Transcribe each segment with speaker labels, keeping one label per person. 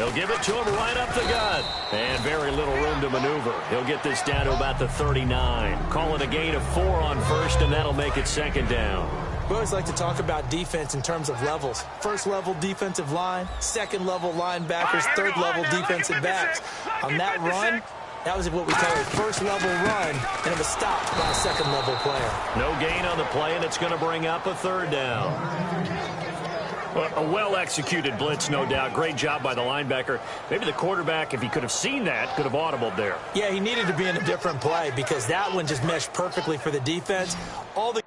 Speaker 1: They'll give it to him right up the gut. And very little room to maneuver. He'll get this down to about the 39. Call it a gain of 4 on first, and that'll make it second down.
Speaker 2: We always like to talk about defense in terms of levels. First level defensive line, second level linebackers, third level defensive backs. On that run, that was what we call a first level run, and it was stopped by a second level player.
Speaker 1: No gain on the play, and it's going to bring up a third down. A well-executed blitz, no doubt. Great job by the linebacker. Maybe the quarterback, if he could have seen that, could have audibled there.
Speaker 2: Yeah, he needed to be in a different play because that one just meshed perfectly for the defense. All the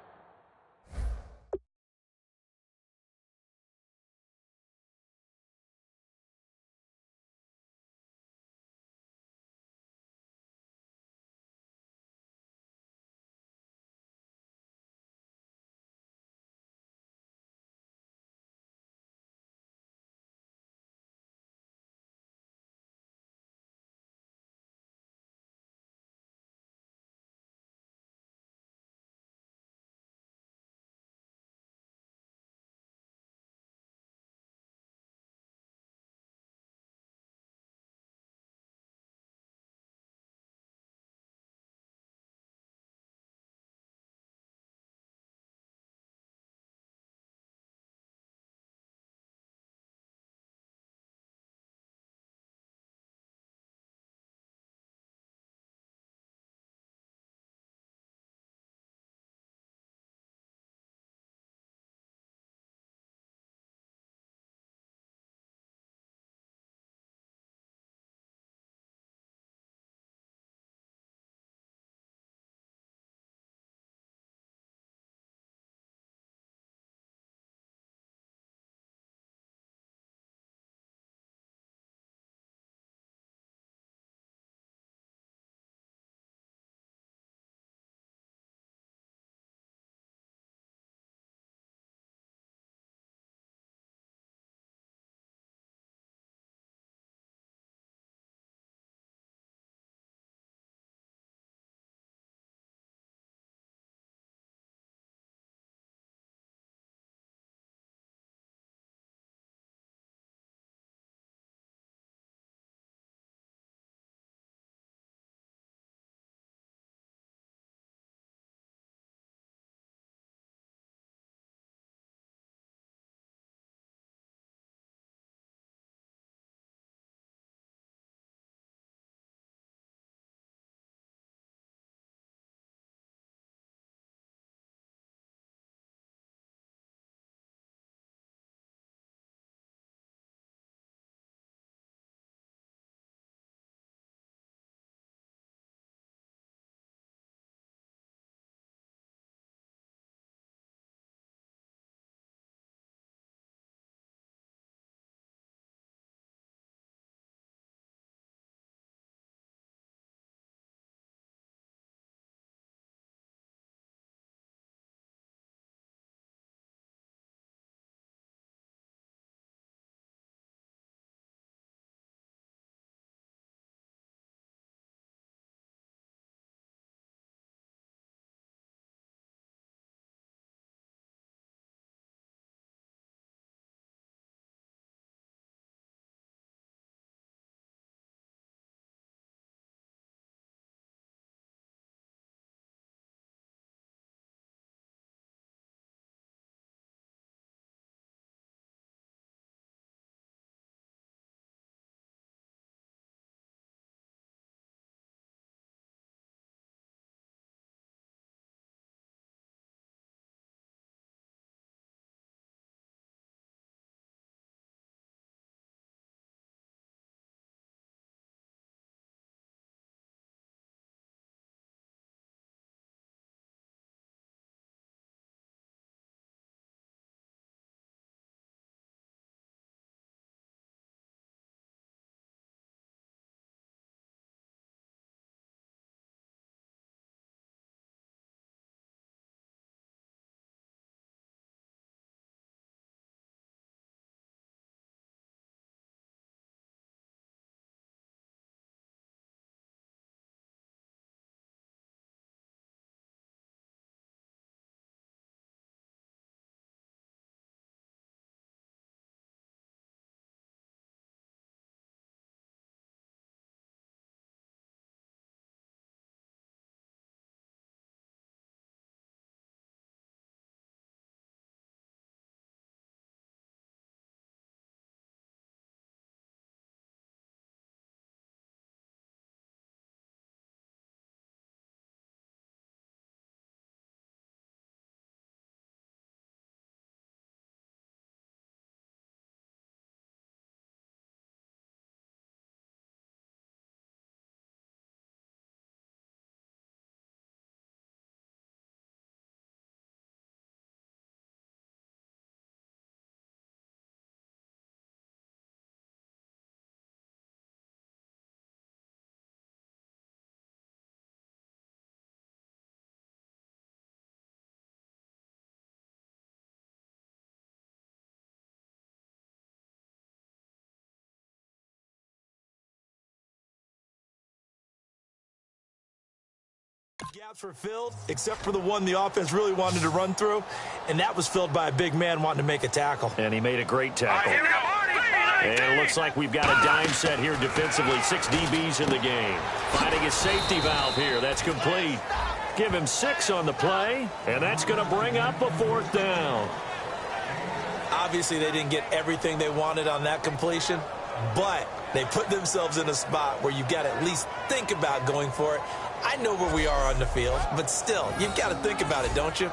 Speaker 2: Gaps were filled, except for the one the offense really wanted to run through, and that was filled by a big man wanting to make a tackle.
Speaker 1: And he made a great tackle. And it looks like we've got a dime set here defensively. 6 DBs in the game. Finding a safety valve here. That's complete. Give him 6 on the play, and that's going to bring up a 4th down.
Speaker 2: Obviously, they didn't get everything they wanted on that completion, but they put themselves in a spot where you've got to at least think about going for it. I know where we are on the field, but still, you've got to think about it, don't you?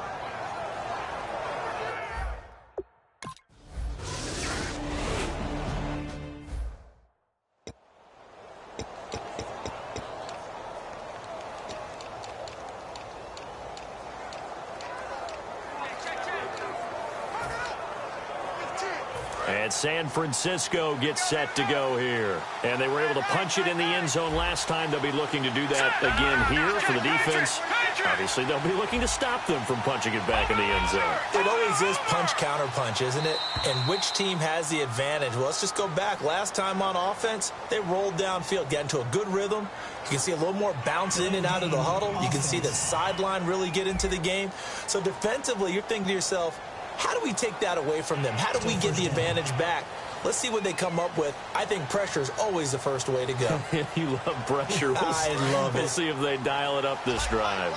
Speaker 1: And San Francisco gets set to go here. And they were able to punch it in the end zone last time. They'll be looking to do that again here for the defense. Obviously, they'll be looking to stop them from punching it back in the end zone.
Speaker 2: It always is punch-counter-punch, isn't it? And which team has the advantage? Well, let's just go back. Last time on offense, they rolled downfield, got into a good rhythm. You can see a little more bounce in and out of the huddle. You can see the sideline really get into the game. So defensively, you're thinking to yourself, how do we take that away from them? How do we get the advantage back? Let's see what they come up with. I think pressure is always the first way to go.
Speaker 1: You love pressure.
Speaker 2: I love it.
Speaker 1: We'll see if they dial it up this drive.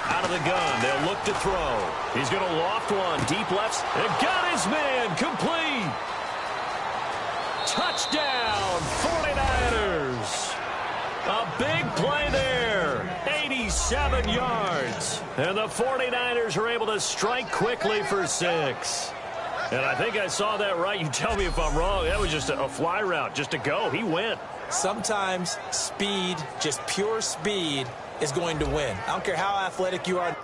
Speaker 1: Out of the gun, they'll look to throw. He's going to loft one, deep left, and got his man, complete. Touchdown, 49ers. A big play there, 87 yards. And the 49ers are able to strike quickly for 6. And I think I saw that right. You tell me if I'm wrong. That was just a fly route, just to go. He went.
Speaker 2: Sometimes speed, just pure speed, is going to win. I don't care how athletic you are.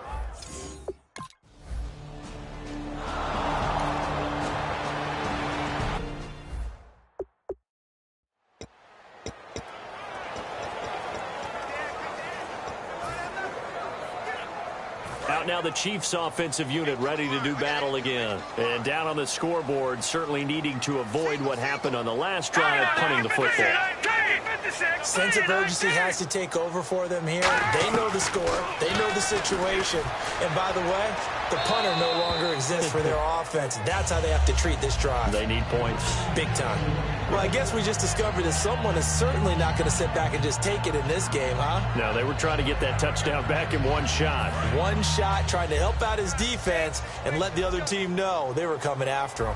Speaker 1: Out now the Chiefs offensive unit ready to do battle again. And down on the scoreboard, certainly needing to avoid what happened on the last drive, punting the football.
Speaker 2: Sense of urgency has to take over for them here. They know the score. They know the situation. And by the way, the punter no longer exists for their offense. That's how they have to treat this drive.
Speaker 1: They need points.
Speaker 2: Big time. Well, I guess we just discovered that someone is certainly not going to sit back and just take it in this game, huh?
Speaker 1: No, they were trying to get that touchdown back in one shot.
Speaker 2: One shot, trying to help out his defense and let the other team know they were coming after him.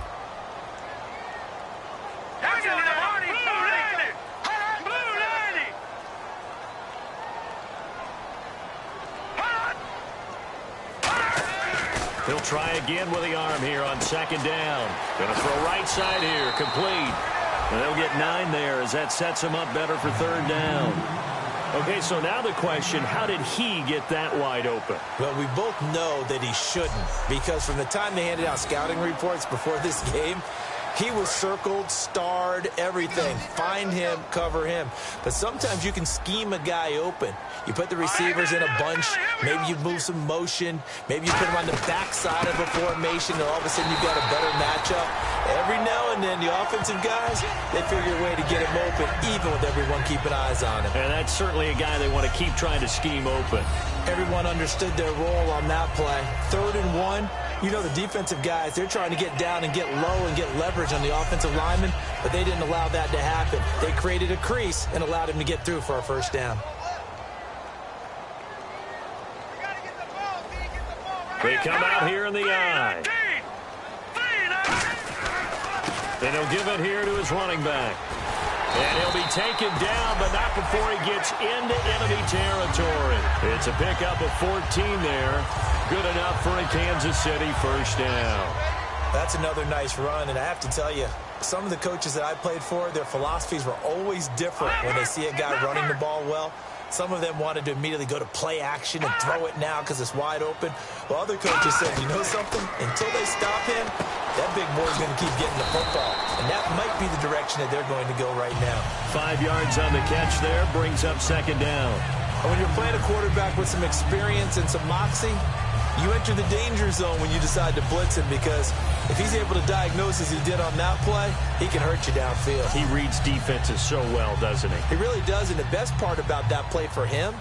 Speaker 1: He'll try again with the arm here on 2nd down. Going to throw right side here, complete. And they'll get 9 there as that sets him up better for 3rd down. Okay, so now the question, how did he get that wide open?
Speaker 2: Well, we both know that he shouldn't, because from the time they handed out scouting reports before this game, he was circled, starred, everything. Find him, cover him. But sometimes you can scheme a guy open. You put the receivers in a bunch. Maybe you move some motion. Maybe you put them on the backside of a formation, and all of a sudden you've got a better matchup. Every now and then, the offensive guys, they figure a way to get him open, even with everyone keeping eyes on him.
Speaker 1: And that's certainly a guy they want to keep trying to scheme open.
Speaker 2: Everyone understood their role on that play. 3rd and 1. You know, the defensive guys, they're trying to get down and get low and get leverage on the offensive lineman, but they didn't allow that to happen. They created a crease and allowed him to get through for a 1st down.
Speaker 1: They come out here in the eye. And he'll give it here to his running back. And he'll be taken down, but not before he gets into enemy territory. It's a pickup of 14 there. Good enough for a Kansas City 1st down.
Speaker 2: That's another nice run, and I have to tell you, some of the coaches that I played for, their philosophies were always different when they see a guy running the ball well. Some of them wanted to immediately go to play action and throw it now because it's wide open. Well, other coaches said, you know something? Until they stop him, that big boy's going to keep getting the football. And that might be the direction that they're going to go right now.
Speaker 1: 5 yards on the catch there, brings up 2nd down.
Speaker 2: And when you're playing a quarterback with some experience and some moxie, you enter the danger zone when you decide to blitz him, because if he's able to diagnose as he did on that play, he can hurt you downfield.
Speaker 1: He reads defenses so well, doesn't he?
Speaker 2: He really does, and the best part about that play for him,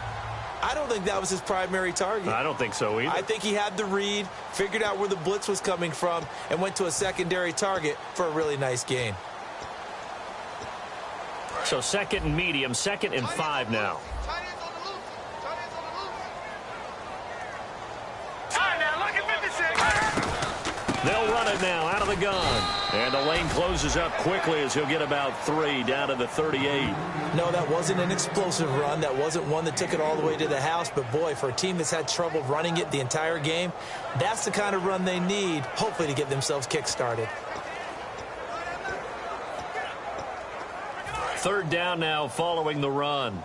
Speaker 2: I don't think that was his primary target.
Speaker 1: I don't think so either.
Speaker 2: I think he had the read, figured out where the blitz was coming from, and went to a secondary target for a really nice gain.
Speaker 1: So 2nd and medium, 2nd and 5 now. They'll run it now out of the gun. And the lane closes up quickly as he'll get about 3 down to the 38.
Speaker 2: No, that wasn't an explosive run. That wasn't one that took it all the way to the house. But, boy, for a team that's had trouble running it the entire game, that's the kind of run they need, hopefully, to get themselves kick-started.
Speaker 1: 3rd down now following the run.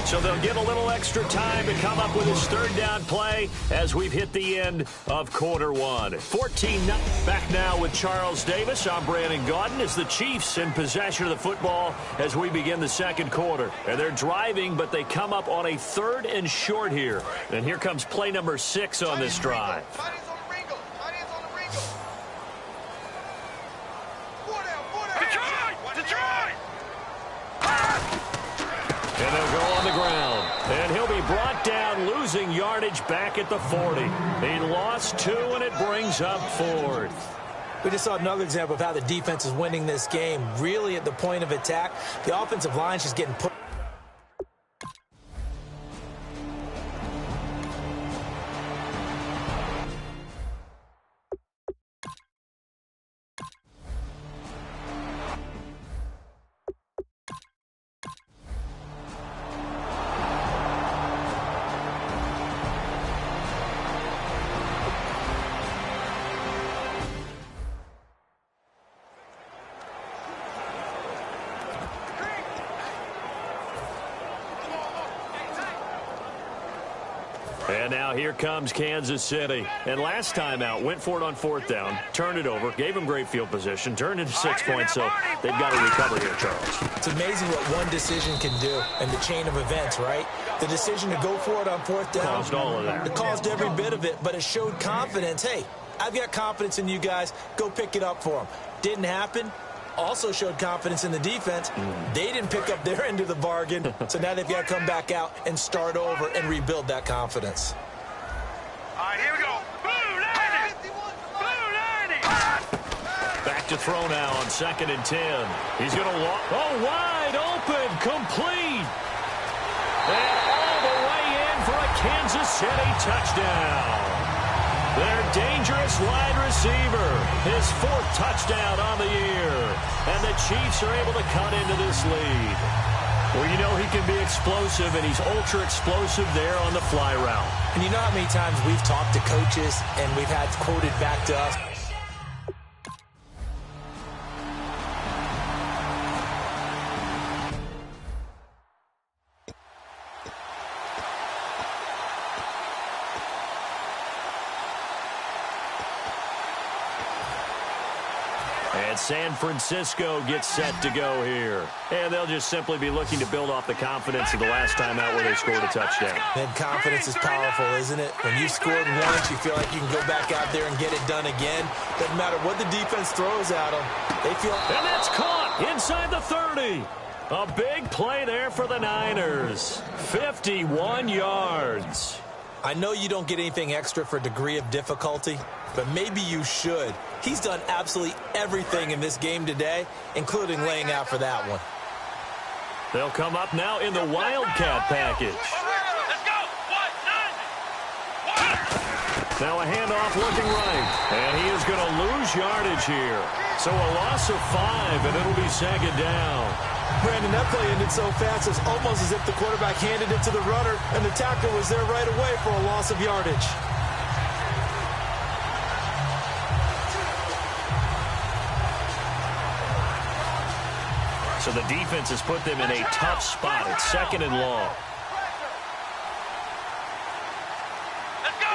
Speaker 1: So they'll get a little extra time to come up with his 3rd down play as we've hit the end of quarter 1. 14-0. Back now with Charles Davis. I'm Brandon Gaudin as the Chiefs in possession of the football as we begin the 2nd quarter. And they're driving, but they come up on a 3rd and short here. And here comes play number 6 on this drive. And they'll go on the ground. And he'll be brought down, losing yardage back at the 40. He lost 2, and it brings up 4th.
Speaker 2: We just saw another example of how the defense is winning this game. Really at the point of attack, the offensive line's just getting put.
Speaker 1: And now here comes Kansas City. And last time out, went for it on 4th down, turned it over, gave him great field position, turned into 6 points, so they've got to recover here, Charles.
Speaker 2: It's amazing what one decision can do in the chain of events, right? The decision to go for it on 4th down.
Speaker 1: Caused all of that.
Speaker 2: It caused every bit of it, but it showed confidence. Hey, I've got confidence in you guys. Go pick it up for them. Didn't happen. Also showed confidence in the defense. They didn't pick up their end of the bargain, so now they've got to come back out and start over and rebuild that confidence.
Speaker 3: All right, here we go. Blue 90! Blue 90!
Speaker 1: Back to throw now on 2nd and 10. He's going to walk. Oh, wide open, complete. And all the way in for a Kansas City touchdown. Their dangerous wide receiver, his 4th touchdown on the year. And the Chiefs are able to cut into this lead. Well, you know he can be explosive, and he's ultra-explosive there on the fly route.
Speaker 2: And you know how many times we've talked to coaches and we've had quoted back to us.
Speaker 1: And San Francisco gets set to go here. And they'll just simply be looking to build off the confidence of the last time out where they scored a touchdown.
Speaker 2: And confidence is powerful, isn't it? When you've scored once, you feel like you can go back out there and get it done again. Doesn't matter what the defense throws at them. They feel...
Speaker 1: And that's caught inside the 30. A big play there for the Niners. 51 yards.
Speaker 2: I know you don't get anything extra for degree of difficulty, but maybe you should. He's done absolutely everything in this game today, including laying out for that one.
Speaker 1: They'll come up now in the Wildcat package.
Speaker 3: Let's go. 1-9.
Speaker 1: Now a handoff looking right. And he is going to lose yardage here. So a loss of 5, and it'll be 2nd down.
Speaker 2: Brandon, that play ended so fast, it's almost as if the quarterback handed it to the runner, and the tackle was there right away for a loss of yardage.
Speaker 1: So the defense has put them in a tough spot. It's 2nd and long.
Speaker 3: Let's go.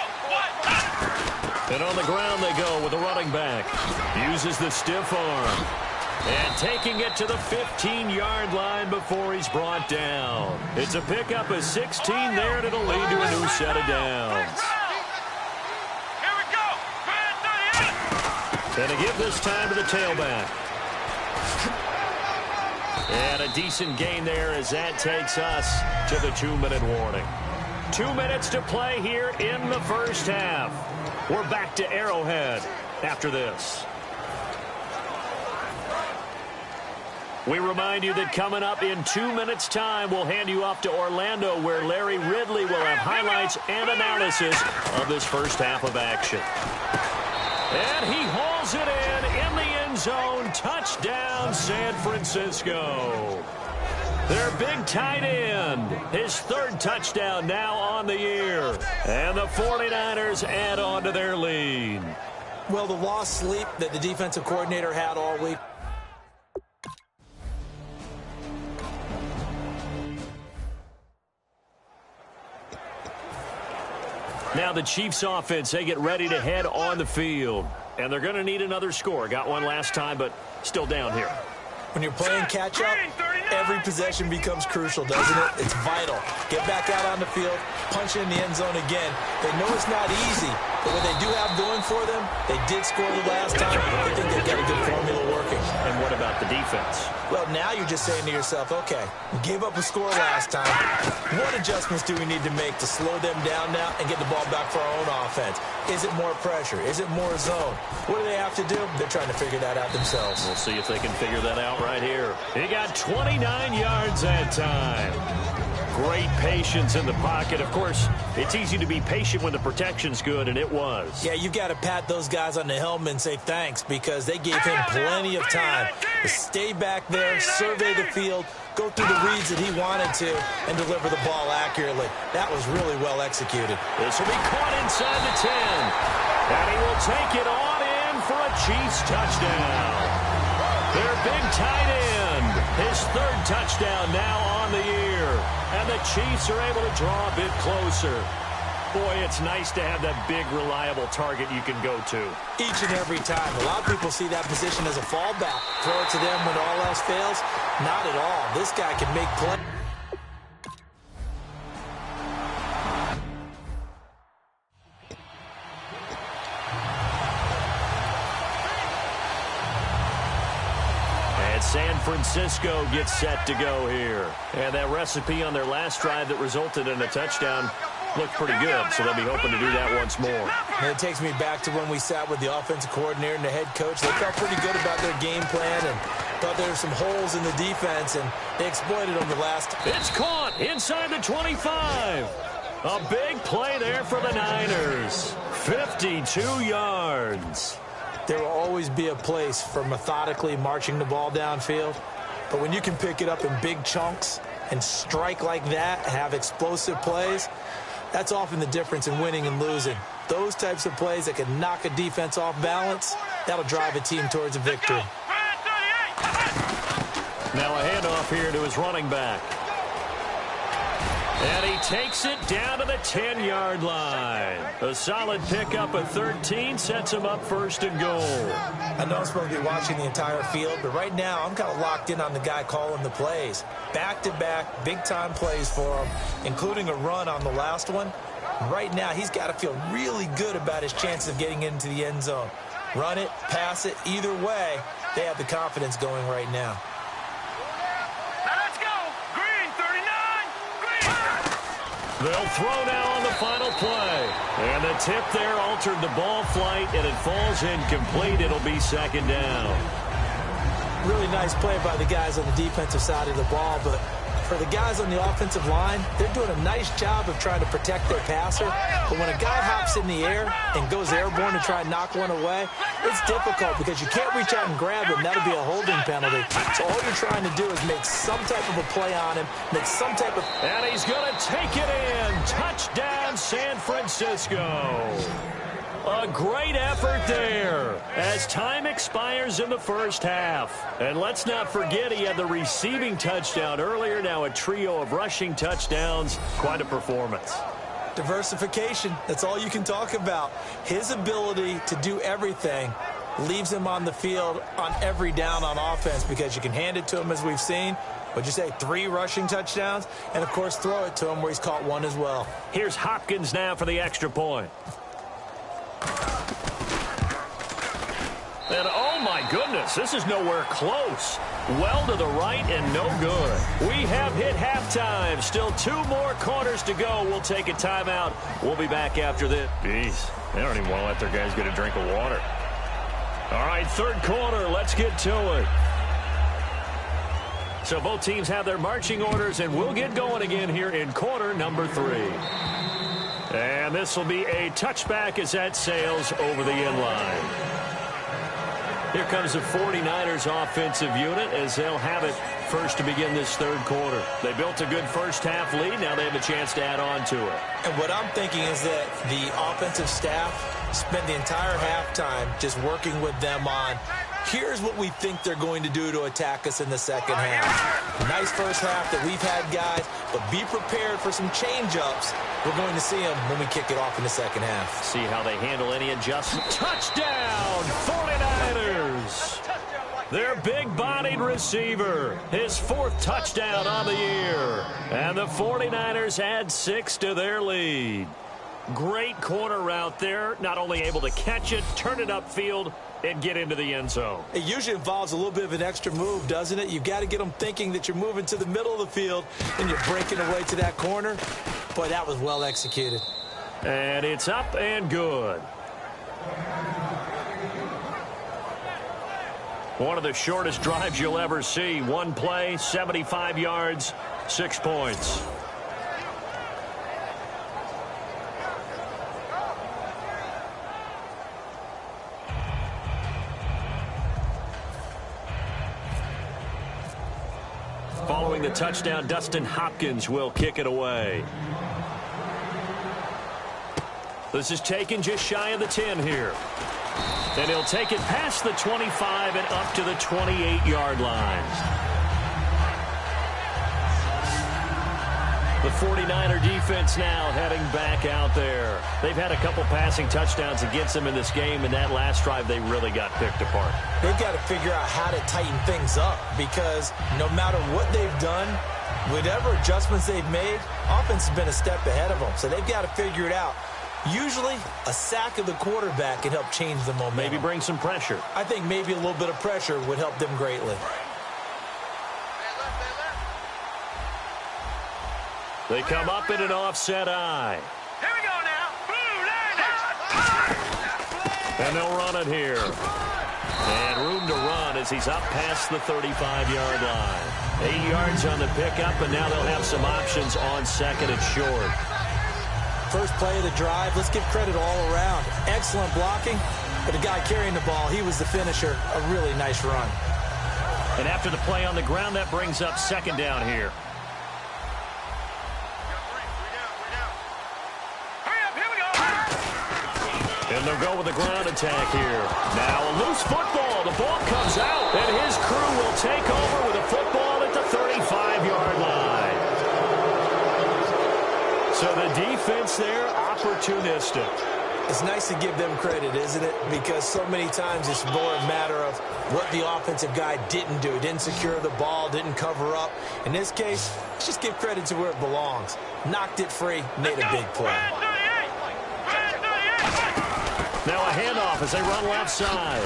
Speaker 3: 1-9.
Speaker 1: And on the ground they go with the running back. Uses the stiff arm. And taking it to the 15-yard line before he's brought down. It's a pickup of 16 there, and it'll lead to a new set of downs.
Speaker 3: Here we go.
Speaker 1: And a give this time to the tailback. And a decent gain there as that takes us to the 2-minute warning. 2 minutes to play here in the first half. We're back to Arrowhead after this. We remind you that coming up in 2 minutes' time, we'll hand you off to Orlando, where Larry Ridley will have highlights and analysis of this first half of action. And he hauls it in the end zone. Touchdown, San Francisco. Their big tight end, his third touchdown now on the year. And the 49ers add on to their lead.
Speaker 2: Well, the lost sleep that the defensive coordinator had all week.
Speaker 1: Now the Chiefs offense, they get ready to head on the field. And they're going to need another score. Got one last time, but still down here.
Speaker 2: When you're playing catch-up, every possession becomes crucial, doesn't it? It's vital. Get back out on the field, punch it in the end zone again. They know it's not easy, but what they do have going for them, they did score the last time. They think they've got a good formula working.
Speaker 1: And what about the defense?
Speaker 2: Well, now you're just saying to yourself, okay, we gave up a score last time. What adjustments do we need to make to slow them down now and get the ball back for our own offense? Is it more pressure? Is it more zone? What do they have to do? They're trying to figure that out themselves.
Speaker 1: We'll see if they can figure that out right here. He got 29 yards that time. Great patience in the pocket. Of course, it's easy to be patient when the protection's good, and it was.
Speaker 2: Yeah, you've got to pat those guys on the helmet and say thanks, because they gave him plenty of time to stay back there, survey the field, go through the reads that he wanted to, and deliver the ball accurately. That was really well executed.
Speaker 1: This will be caught inside the 10. And he will take it on in for a Chiefs touchdown. Their big tight end, his third touchdown now on the year. And the Chiefs are able to draw a bit closer. Boy, it's nice to have that big, reliable target you can go to.
Speaker 2: Each and every time. A lot of people see that position as a fallback. Throw it to them when all else fails. Not at all. This guy can make plays.
Speaker 1: San Francisco gets set to go here. And that recipe on their last drive that resulted in a touchdown looked pretty good, so they'll be hoping to do that once more.
Speaker 2: And it takes me back to when we sat with the offensive coordinator and the head coach. They felt pretty good about their game plan and thought there were some holes in the defense, and they exploited them the last.
Speaker 1: It's caught inside the 25. A big play there for the Niners. 52 yards.
Speaker 2: There will always be a place for methodically marching the ball downfield. But when you can pick it up in big chunks and strike like that, have explosive plays, that's often the difference in winning and losing. Those types of plays that can knock a defense off balance, that'll drive a team towards a victory.
Speaker 1: Now a handoff here to his running back. And he takes it down to the 10-yard line. A solid pickup of 13 sets him up first and goal.
Speaker 2: I know I'm supposed to be watching the entire field, but right now I'm kind of locked in on the guy calling the plays. Back-to-back, big-time plays for him, including a run on the last one. Right now he's got to feel really good about his chances of getting into the end zone. Run it, pass it, either way, they have the confidence going right now.
Speaker 1: They'll throw now on the final play. And the tip there altered the ball flight, and it falls incomplete. It'll be second down.
Speaker 2: Really nice play by the guys on the defensive side of the ball, but for the guys on the offensive line, they're doing a nice job of trying to protect their passer. But when a guy hops in the air and goes airborne to try and knock one away, it's difficult because you can't reach out and grab him. That'll be a holding penalty. So all you're trying to do is make some type of a play on him, make some type of...
Speaker 1: And he's going to take it in. Touchdown, San Francisco. A great effort there as time expires in the first half. And let's not forget he had the receiving touchdown earlier. Now a trio of rushing touchdowns. Quite a performance.
Speaker 2: Diversification, that's all you can talk about. His ability to do everything leaves him on the field on every down on offense because you can hand it to him, as we've seen. What'd you say, 3 rushing touchdowns? And, of course, throw it to him where he's caught 1 as well.
Speaker 1: Here's Hopkins now for the extra point. And, oh, my goodness, this is nowhere close. Well to the right and no good. We have hit halftime. Still 2 more quarters to go. We'll take a timeout. We'll be back after this. Jeez, they don't even want to let their guys get a drink of water. All right, 3rd quarter. Let's get to it. So both teams have their marching orders, and we'll get going again here in quarter number 3. And this will be a touchback as that sails over the end line. Here comes the 49ers offensive unit as they'll have it first to begin this 3rd quarter. They built a good first half lead. Now they have a chance to add on to it.
Speaker 2: And what I'm thinking is that the offensive staff spent the entire halftime just working with them on, here's what we think they're going to do to attack us in the second half. Nice first half that we've had, guys, but be prepared for some change-ups. We're going to see them when we kick it off in the second half.
Speaker 1: See how they handle any adjustment. Touchdown, 49ers! Their big-bodied receiver, his 4th touchdown on the year. And the 49ers add 6 to their lead. Great corner route there. Not only able to catch it, turn it upfield, and get into the end zone.
Speaker 2: It usually involves a little bit of an extra move, doesn't it? You've got to get them thinking that you're moving to the middle of the field and you're breaking away to that corner. Boy, that was well executed.
Speaker 1: And it's up and good. One of the shortest drives you'll ever see. 1 play, 75 yards, 6 points. Following the touchdown, Dustin Hopkins will kick it away. This is taken just shy of the 10 here. And he'll take it past the 25 and up to the 28-yard line. The 49er defense now heading back out there. They've had a couple passing touchdowns against them in this game, and that last drive they really got picked apart.
Speaker 2: They've got to figure out how to tighten things up because no matter what they've done, whatever adjustments they've made, offense has been a step ahead of them. So they've got to figure it out. Usually, a sack of the quarterback can help change the momentum.
Speaker 1: Maybe bring some pressure.
Speaker 2: I think maybe a little bit of pressure would help them greatly.
Speaker 1: They come up in an offset eye.
Speaker 3: Here we go now. Blue Niners.
Speaker 1: And they'll run it here. And room to run as he's up past the 35-yard line. 8 yards on the pickup, and now they'll have some options on 2nd and short.
Speaker 2: First play of the drive, let's give credit all around. Excellent blocking, but the guy carrying the ball, he was the finisher. A really nice run.
Speaker 1: And after the play on the ground, that brings up 2nd down here. And they'll go with the ground attack here. Now a loose football. The ball comes out, and his crew will take over with a football at the 35-yard line. So the defense there, opportunistic.
Speaker 2: It's nice to give them credit, isn't it? Because so many times it's more a matter of what the offensive guy didn't do. Didn't secure the ball, didn't cover up. In this case, let's just give credit to where it belongs. Knocked it free, made a big play.
Speaker 1: Now a handoff as they run left side.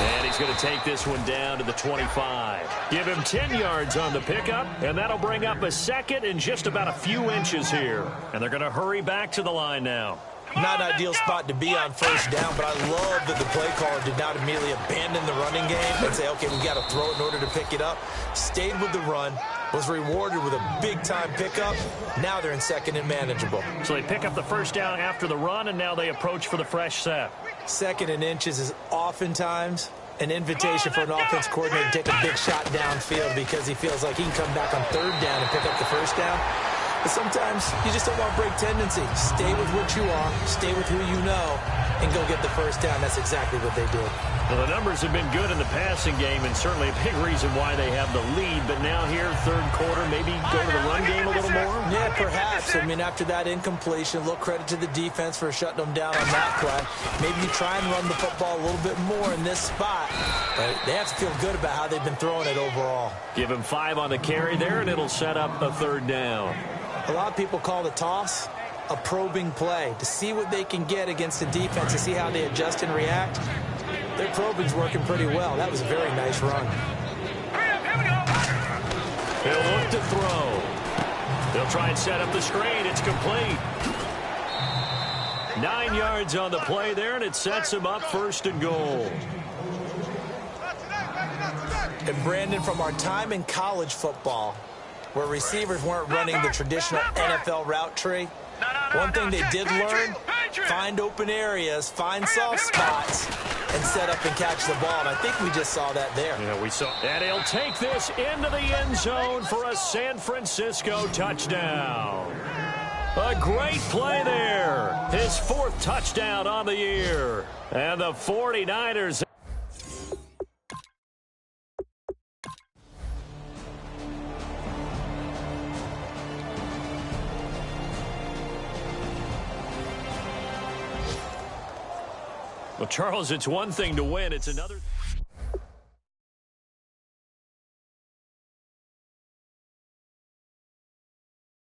Speaker 1: And he's going to take this one down to the 25. Give him 10 yards on the pickup, and that'll bring up a 2nd and just about a few inches here. And they're going to hurry back to the line now.
Speaker 2: Not an ideal spot to be on first down, but I love that the play caller did not immediately abandon the running game and say, okay, we got to throw it in order to pick it up. Stayed with the run, was rewarded with a big-time pickup. Now they're in 2nd and manageable.
Speaker 1: So they pick up the first down after the run, and now they approach for the fresh set.
Speaker 2: 2nd and inches is oftentimes an invitation for an offense coordinator to take a big shot downfield because he feels like he can come back on 3rd down and pick up the first down. But sometimes you just don't want to break tendency. Stay with what you are, stay with who you know, and go get the first down. That's exactly what they did.
Speaker 1: Well, the numbers have been good in the passing game, and certainly a big reason why they have the lead. But now here, third quarter, maybe go to the run game a little more?
Speaker 2: Yeah, perhaps. I mean, after that incompletion, a little credit to the defense for shutting them down on that play. Maybe you try and run the football a little bit more in this spot. But they have to feel good about how they've been throwing it overall.
Speaker 1: Give him 5 on the carry there, and it'll set up a third down.
Speaker 2: A lot of people call the toss a probing play to see what they can get against the defense, to see how they adjust and react. Their probing's working pretty well. That was a very nice run.
Speaker 1: He'll look to throw. They'll try and set up the screen. It's complete. 9 yards on the play there, and it sets him up first and goal.
Speaker 2: And Brandon, from our time in college football, where receivers weren't running the traditional NFL route tree, one thing they did learn, find open areas, find soft spots, and set up and catch the ball. And I think we just saw that there.
Speaker 1: Yeah, we saw. And he'll take this into the end zone for a San Francisco touchdown. A great play there. His 4th touchdown on the year. And the 49ers... Well, Charles, it's one thing to win. It's another...